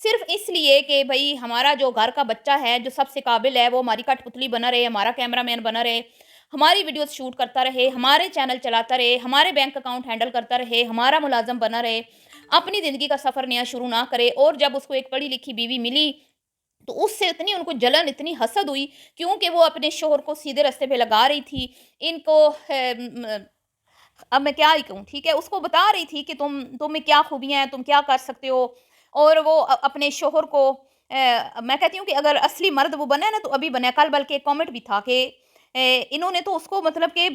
صرف اس لیے کہ بھئی ہمارا جو گھر کا بچہ ہے جو سب سے قابل ہے وہ ہماری کٹ پتلی بنا رہے، ہمارا کیمرہ مین بنا رہے، ہماری ویڈیوز شوٹ کرتا رہے، ہمارے چینل چلاتا رہے، ہمارے بینک اکاؤنٹ ہینڈل کرتا رہے، ہمارا ملازم بنا رہے، اپنی زندگی کا سفر نیا شروع نہ کرے۔ اور جب اس کو ایک پڑھی لکھی بیوی ملی تو اس سے اتنی ان کو جلن، اتنی حسد ہوئی، کیونکہ وہ اپنے شوہر کو سیدھے راستے پہ لگا رہی تھی، ان کو اب میں کیا ہی کہوں، ٹھیک ہے، اس کو بتا رہی تھی کہ تم میں کیا خوبیاں ہیں، تم کیا کر سکتے ہو، اور وہ اپنے شوہر کو میں کہتی ہوں کہ اگر اصلی مرد وہ بنے نا تو ابھی بنے۔ کل بلکہ ایک کامنٹ بھی تھا کہ انہوں نے تو اس کو مطلب کہ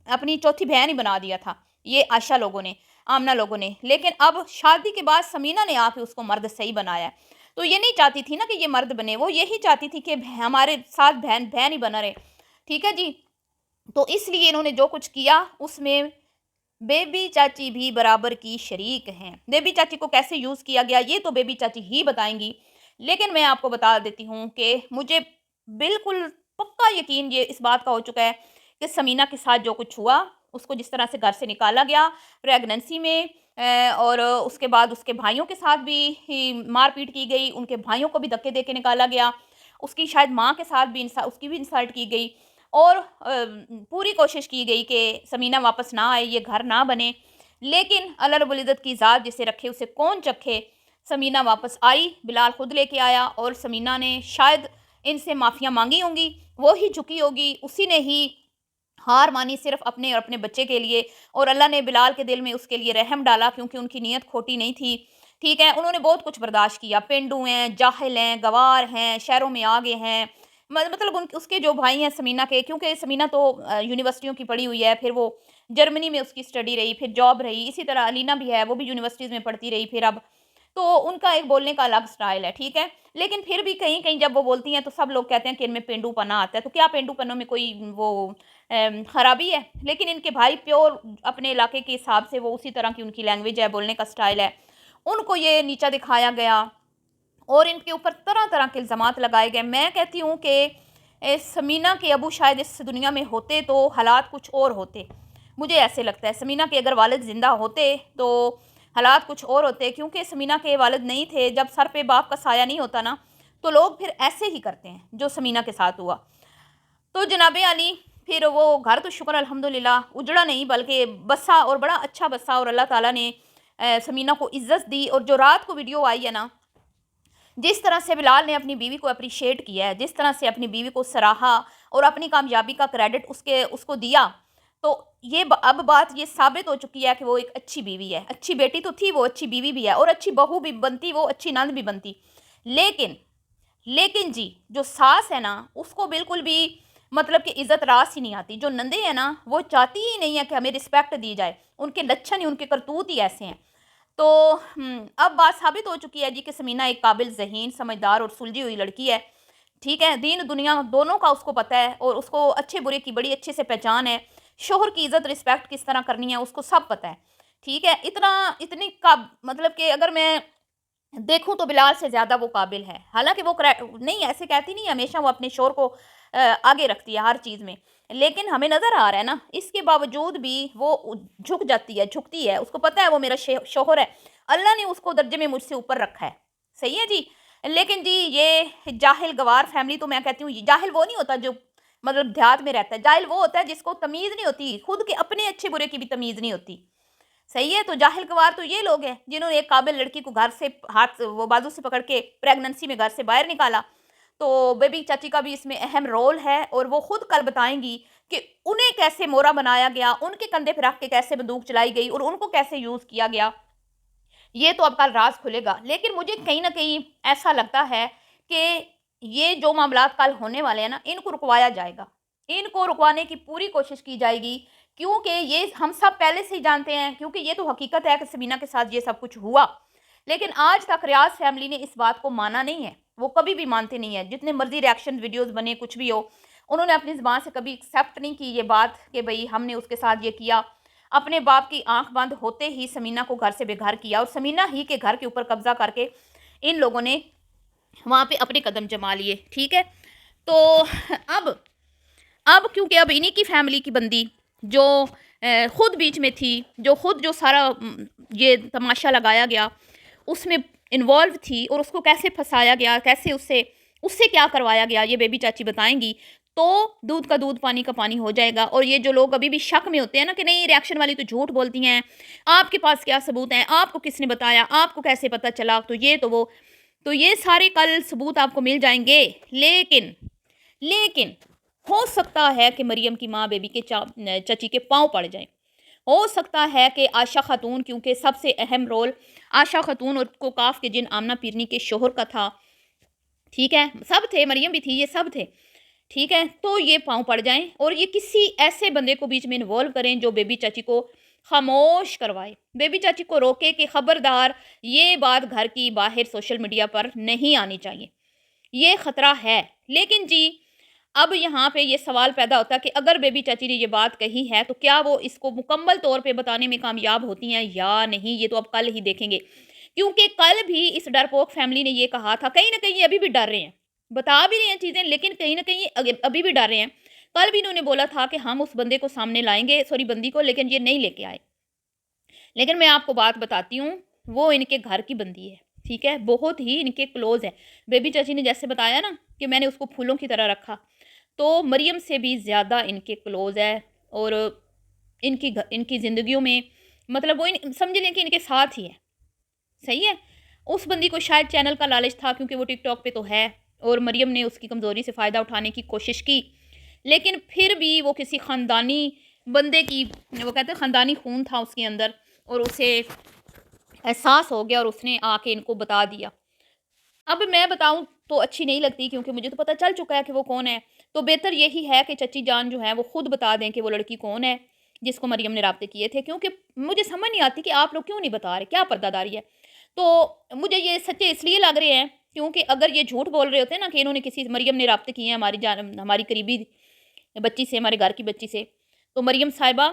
اپنی چوتھی بہن ہی بنا دیا تھا، یہ عائشہ لوگوں نے، آمنہ لوگوں نے، لیکن اب شادی کے بعد سمینہ نے آ کے اس کو مرد صحیح بنایا ہے۔ تو یہ نہیں چاہتی تھی نا کہ یہ مرد بنے، وہ یہی چاہتی تھی کہ ہمارے ساتھ بہن بہن ہی بنا رہے، ٹھیک ہے جی۔ تو اس لیے انہوں نے جو کچھ کیا اس میں بیبی چاچی بھی برابر کی شریک ہیں۔ بیبی چاچی کو کیسے یوز کیا گیا یہ تو بیبی چاچی ہی بتائیں گی، لیکن میں آپ کو بتا دیتی ہوں کہ مجھے بالکل پکا یقین یہ اس بات کا ہو چکا ہے کہ سمینہ کے ساتھ جو کچھ ہوا، اس کو جس طرح سے گھر سے نکالا گیا پریگننسی میں، اور اس کے بعد اس کے بھائیوں کے ساتھ بھی مار پیٹ کی گئی، ان کے بھائیوں کو بھی دھکے دے کے نکالا گیا، اس کی شاید ماں کے ساتھ بھی اس کی بھی انسلٹ کی گئی، اور پوری کوشش کی گئی کہ سمینہ واپس نہ آئے، یہ گھر نہ بنے، لیکن اللہ رب العزت کی ذات جسے رکھے اسے کون چکھے، سمینہ واپس آئی، بلال خود لے کے آیا، اور سمینہ نے شاید ان سے معافیاں مانگی ہوں گی، وہ ہی جھکی ہوگی، اسی نے ہی ہار مانی صرف اپنے اور اپنے بچے کے لیے، اور اللہ نے بلال کے دل میں اس کے لیے رحم ڈالا کیونکہ ان کی نیت کھوٹی نہیں تھی، ٹھیک ہے۔ انہوں نے بہت کچھ برداشت کیا، پینڈو ہیں، جاہل ہیں، گوار ہیں، شہروں میں آگے ہیں، مطلب اس کے جو بھائی ہیں سمینہ کے، کیونکہ سمینہ تو یونیورسٹیوں کی پڑھی ہوئی ہے، پھر وہ جرمنی میں اس کی سٹڈی رہی، پھر جاب رہی، اسی طرح علینہ بھی ہے، وہ بھی یونیورسٹیز میں پڑھتی رہی، پھر اب تو ان کا ایک بولنے کا الگ سٹائل ہے، ٹھیک ہے، لیکن پھر بھی کہیں کہیں جب وہ بولتی ہیں تو سب لوگ کہتے ہیں کہ ان میں پینڈو پنا آتا ہے، تو کیا پینڈو پنوں میں کوئی وہ خرابی ہے؟ لیکن ان کے بھائی پیور اپنے علاقے کے حساب سے وہ اسی طرح کی ان کی لینگویج ہے، بولنے کا سٹائل ہے، ان کو یہ نیچا دکھایا گیا اور ان کے اوپر طرح طرح کے الزامات لگائے گئے۔ میں کہتی ہوں کہ سمینہ کے ابو شاید اس دنیا میں ہوتے تو حالات کچھ اور ہوتے، مجھے ایسے لگتا ہے سمینہ کے اگر والد زندہ ہوتے تو حالات کچھ اور ہوتے، کیونکہ سمینہ کے والد نہیں تھے، جب سر پہ باپ کا سایہ نہیں ہوتا نا تو لوگ پھر ایسے ہی کرتے ہیں جو سمینہ کے ساتھ ہوا۔ تو جناب علی پھر وہ گھر تو شکر الحمدللہ اجڑا نہیں بلکہ بسا، اور بڑا اچھا بسا، اور اللہ تعالیٰ نے سمینہ کو عزت دی، اور جو رات کو ویڈیو آئی ہے نا، جس طرح سے بلال نے اپنی بیوی کو اپریشیٹ کیا ہے، جس طرح سے اپنی بیوی کو سراہا اور اپنی کامیابی کا کریڈٹ اس کو دیا، تو یہ اب بات یہ ثابت ہو چکی ہے کہ وہ ایک اچھی بیوی ہے، اچھی بیٹی تو تھی، وہ اچھی بیوی بھی ہے، اور اچھی بہو بھی بنتی، وہ اچھی نند بھی بنتی، لیکن جی جو ساس ہے نا اس کو بالکل بھی مطلب کہ عزت راس ہی نہیں آتی، جو نندے ہیں نا وہ چاہتی ہی نہیں ہے کہ ہمیں رسپیکٹ دی جائے، ان کے لچھن ہی ان کے کرتوت ہی ایسے ہیں۔ تو اب بات ثابت ہو چکی ہے جی کہ سمینہ ایک قابل ذہین، سمجھدار اور سلجھی ہوئی لڑکی ہے، ٹھیک ہے، دین دنیا دونوں کا اس کو پتہ ہے، اور اس کو اچھے برے کی بڑی اچھے سے پہچان ہے، شوہر کی عزت رسپیکٹ کس طرح کرنی ہے اس کو سب پتہ ہے، ٹھیک ہے، اتنی مطلب کہ اگر میں دیکھوں تو بلال سے زیادہ وہ قابل ہے، حالانکہ وہ نہیں ایسے کہتی نہیں، ہمیشہ وہ اپنے شوہر کو آگے رکھتی ہے ہر چیز میں، لیکن ہمیں نظر آ رہا ہے نا اس کے باوجود بھی وہ جھک جاتی ہے، جھکتی ہے، اس کو پتہ ہے وہ میرا شوہر ہے، اللہ نے اس کو درجے میں مجھ سے اوپر رکھا ہے، صحیح ہے جی۔ لیکن جی یہ جاہل گوار فیملی، تو میں کہتی ہوں جاہل وہ نہیں ہوتا جو مطلب دیہات میں رہتا ہے، جاہل وہ ہوتا ہے جس کو تمیز نہیں ہوتی، خود کے اپنے اچھے برے کی بھی تمیز نہیں ہوتی، صحیح ہے۔ تو جاہل گوار تو یہ لوگ ہیں جنہوں نے ایک قابل لڑکی کو گھر سے ہاتھ وہ بازو سے پکڑ کے پریگننسی میں گھر سے باہر نکالا، تو بیبی چاچی کا بھی اس میں اہم رول ہے، اور وہ خود کل بتائیں گی کہ انہیں کیسے مورا بنایا گیا، ان کے کندھے پہ رکھ کے کیسے بندوق چلائی گئی، اور ان کو کیسے یوز کیا گیا، یہ تو اب کل راز کھلے گا۔ لیکن مجھے کہیں نہ کہیں ایسا لگتا ہے کہ یہ جو معاملات کل ہونے والے ہیں نا ان کو رکوایا جائے گا، ان کو رکوانے کی پوری کوشش کی جائے گی، کیونکہ یہ ہم سب پہلے سے ہی جانتے ہیں، کیونکہ یہ تو حقیقت ہے کہ سمینہ کے ساتھ یہ سب کچھ ہوا، لیکن آج تک ریاض فیملی نے اس بات کو مانا نہیں ہے، وہ کبھی بھی مانتے نہیں ہیں، جتنے مرضی ریاکشن ویڈیوز بنے کچھ بھی ہو، انہوں نے اپنی زبان سے کبھی ایکسیپٹ نہیں کی یہ بات کہ بھئی ہم نے اس کے ساتھ یہ کیا، اپنے باپ کی آنکھ بند ہوتے ہی سمینہ کو گھر سے بے گھر کیا، اور سمینہ ہی کے گھر کے اوپر قبضہ کر کے ان لوگوں نے وہاں پہ اپنے قدم جما لیے، ٹھیک ہے۔ تو اب کیونکہ اب انہی کی فیملی کی بندی جو خود بیچ میں تھی، جو خود جو سارا یہ تماشا لگایا گیا اس میں انوالو تھی اور اس کو کیسے پھنسایا گیا، کیسے اس سے کیا کروایا گیا، یہ بیبی چاچی بتائیں گی تو دودھ کا دودھ پانی کا پانی ہو جائے گا۔ اور یہ جو لوگ ابھی بھی شک میں ہوتے ہیں نا کہ نہیں ریاکشن والی تو جھوٹ بولتی ہیں، آپ کے پاس کیا ثبوت ہیں، آپ کو کس نے بتایا، آپ کو کیسے پتہ چلا، تو یہ تو وہ، تو یہ سارے کل ثبوت آپ کو مل جائیں گے۔ لیکن ہو سکتا ہے کہ مریم کی ماں بیبی کے چچی کے پاؤں پڑ جائیں، ہو سکتا ہے کہ عائشہ خاتون، کیونکہ سب سے اہم رول عائشہ خاتون اور کوکاف کے جن آمنہ پیرنی کے شوہر کا تھا، ٹھیک ہے، سب تھے، مریم بھی تھی، یہ سب تھے، ٹھیک ہے، تو یہ پاؤں پڑ جائیں اور یہ کسی ایسے بندے کو بیچ میں انوالو کریں جو بیبی چاچی کو خاموش کروائے، بیبی چاچی کو روکے کہ خبردار یہ بات گھر کی باہر سوشل میڈیا پر نہیں آنی چاہیے، یہ خطرہ ہے۔ لیکن جی اب یہاں پہ یہ سوال پیدا ہوتا ہے کہ اگر بیبی چاچی نے یہ بات کہی ہے تو کیا وہ اس کو مکمل طور پہ بتانے میں کامیاب ہوتی ہیں یا نہیں، یہ تو اب کل ہی دیکھیں گے، کیونکہ کل بھی اس ڈرپوک فیملی نے یہ کہا تھا، کہیں نہ کہیں ابھی بھی ڈر رہے ہیں، بتا بھی رہے ہیں چیزیں لیکن کہیں نہ کہیں ابھی بھی ڈر رہے ہیں۔ کل بھی انہوں نے بولا تھا کہ ہم اس بندے کو سامنے لائیں گے، بندی کو، لیکن یہ نہیں لے کے آئے۔ لیکن میں آپ کو بات بتاتی ہوں، وہ ان کے گھر کی بندی ہے، ٹھیک ہے، بہت ہی ان کے کلوز ہے۔ بیبی چاچی نے جیسے بتایا نا کہ میں نے اس کو پھولوں کی طرح رکھا، تو مریم سے بھی زیادہ ان کے کلوز ہے اور ان کی زندگیوں میں مطلب وہ سمجھ لیں کہ ان کے ساتھ ہی ہے، صحیح ہے۔ اس بندی کو شاید چینل کا لالچ تھا کیونکہ وہ ٹک ٹاک پہ تو ہے، اور مریم نے اس کی کمزوری سے فائدہ اٹھانے کی کوشش کی، لیکن پھر بھی وہ کسی خاندانی بندے کی، وہ کہتے ہیں خاندانی خون تھا اس کے اندر، اور اسے احساس ہو گیا اور اس نے آ کے ان کو بتا دیا۔ اب میں بتاؤں تو اچھی نہیں لگتی کیونکہ مجھے تو پتہ چل چکا ہے کہ وہ کون ہے، تو بہتر یہی ہے کہ چچی جان جو ہے وہ خود بتا دیں کہ وہ لڑکی کون ہے جس کو مریم نے رابطے کیے تھے، کیونکہ مجھے سمجھ نہیں آتی کہ آپ لوگ کیوں نہیں بتا رہے، کیا پردہ داری ہے۔ تو مجھے یہ سچے اس لیے لگ رہے ہیں کیونکہ اگر یہ جھوٹ بول رہے ہوتے ہیں نا کہ انہوں نے مریم نے رابطے کیے ہیں ہماری قریبی بچی سے، ہمارے گھر کی بچی سے، تو مریم صاحبہ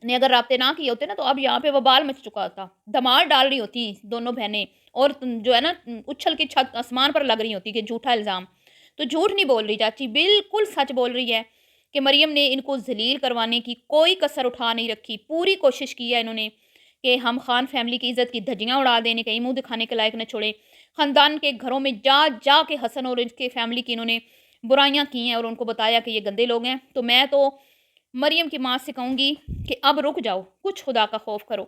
نے اگر رابطے نہ کیے ہوتے نا تو اب یہاں پہ وبال مچ چکا ہوتا، دھمال ڈال رہی ہوتی دونوں بہنیں، اور جو ہے نا اچھل کے چھت آسمان پر لگ رہی ہوتی کہ جھوٹا الزام۔ تو جھوٹ نہیں بول رہی چاچی، بالکل سچ بول رہی ہے کہ مریم نے ان کو ذلیل کروانے کی کوئی کسر اٹھا نہیں رکھی، پوری کوشش کی ہے انہوں نے کہ ہم خان فیملی کی عزت کی دھجیاں اڑا دینے، کہیں منہ دکھانے کے لائق نہ چھوڑیں، خاندان کے گھروں میں جا کے حسن اور اس کے فیملی کی انہوں نے برائیاں کی ہیں اور ان کو بتایا کہ یہ گندے لوگ ہیں۔ تو میں تو مریم کی ماں سے کہوں گی کہ اب رک جاؤ، کچھ خدا کا خوف کرو،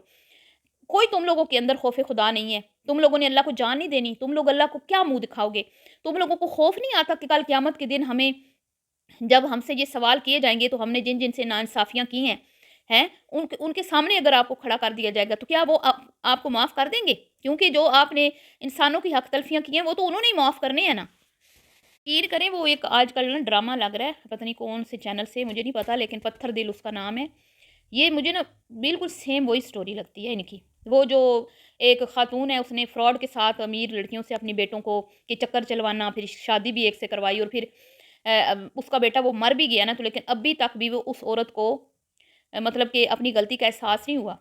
کوئی تم لوگوں کے اندر خوف خدا نہیں ہے، تم لوگوں نے اللہ کو جان نہیں دینی، تم لوگ اللہ کو کیا منہ دکھاؤ گے، تم لوگوں کو خوف نہیں آتا کہ کل قیامت کے دن ہمیں جب ہم سے یہ سوال کیے جائیں گے تو ہم نے جن سے ناانصافیاں کی ہیں ان کے سامنے اگر آپ کو کھڑا کر دیا جائے گا تو کیا وہ آپ کو معاف کر دیں گے؟ کیونکہ جو آپ نے انسانوں کی حق تلفیاں کی ہیں وہ تو انہوں نے ہی معاف کرنے ہیں نا۔ یقین کریں وہ ایک آج کل نا ڈرامہ لگ رہا ہے، پتہ نہیں کون سے چینل سے، مجھے نہیں پتا، لیکن پتھر دل اس کا نام ہے، یہ مجھے نا بالکل سیم وہی سٹوری لگتی ہے ان کی۔ وہ جو ایک خاتون ہے اس نے فراڈ کے ساتھ امیر لڑکیوں سے اپنی بیٹوں کو کے چکر چلوانا، پھر شادی بھی ایک سے کروائی، اور پھر اس کا بیٹا وہ مر بھی گیا نا، تو لیکن ابھی تک بھی وہ اس عورت کو مطلب کہ اپنی غلطی کا احساس نہیں ہوا،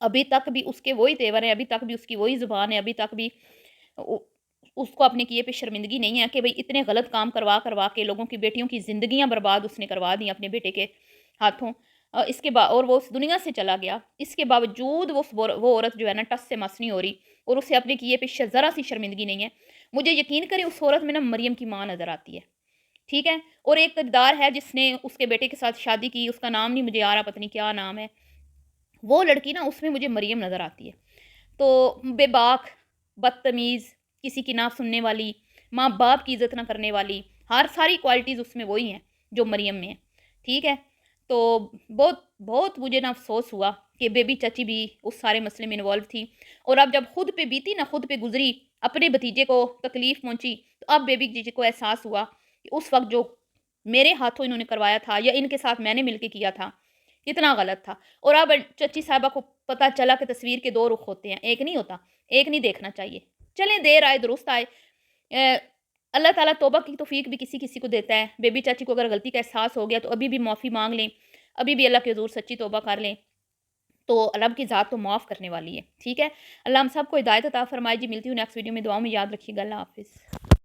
ابھی تک بھی اس کے وہی تیور ہیں، ابھی تک بھی اس کی وہی زبان ہے، ابھی تک بھی اس کو اپنے کیے پہ شرمندگی نہیں ہے کہ بھئی اتنے غلط کام کروا کے لوگوں کی بیٹیوں کی زندگیاں برباد اس نے کروا دیں اپنے بیٹے کے ہاتھوں، اس کے اور وہ اس دنیا سے چلا گیا، اس کے باوجود وہ عورت جو ہے نا ٹس سے مس نہیں ہو رہی اور اسے اپنے کیے پہ ذرا سی شرمندگی نہیں ہے۔ مجھے یقین کریں اس عورت میں نا مریم کی ماں نظر آتی ہے، ٹھیک ہے، اور ایک کردار ہے جس نے اس کے بیٹے کے ساتھ شادی کی، اس کا نام نہیں مجھے آ رہا، پتہ نہیں کیا نام ہے، وہ لڑکی نا اس میں مجھے مریم نظر آتی ہے۔ تو بے باک، بدتمیز، کسی کی نہ سننے والی، ماں باپ کی عزت نہ کرنے والی، ساری کوالٹیز اس میں وہی ہیں جو مریم میں ہیں، ٹھیک ہے۔ تو بہت مجھے نا افسوس ہوا کہ بیبی چچی بھی اس سارے مسئلے میں انوالو تھی، اور اب جب خود پہ بیتی نا، خود پہ گزری، اپنے بھتیجے کو تکلیف پہنچی، تو اب بیبی چچی کو احساس ہوا کہ اس وقت جو میرے ہاتھوں انہوں نے کروایا تھا یا ان کے ساتھ میں نے مل کے کیا تھا کتنا غلط تھا، اور اب چچی صاحبہ کو پتہ چلا کہ تصویر کے دو رخ ہوتے ہیں، ایک نہیں ہوتا، ایک نہیں دیکھنا چاہیے، چلیں دیر آئے درست آئے، اللہ تعالیٰ توبہ کی توفیق بھی کسی کو دیتا ہے۔ بیبی چاچی کو اگر غلطی کا احساس ہو گیا تو ابھی بھی معافی مانگ لیں، ابھی بھی اللہ کے حضور سچی توبہ کر لیں، تو رب کی ذات تو معاف کرنے والی ہے، ٹھیک ہے۔ اللہ ہم سب کو ہدایت عطا فرمائے جی، ملتی ہوں نیکسٹ ویڈیو میں، دعاؤں میں یاد رکھیے گا، اللہ حافظ۔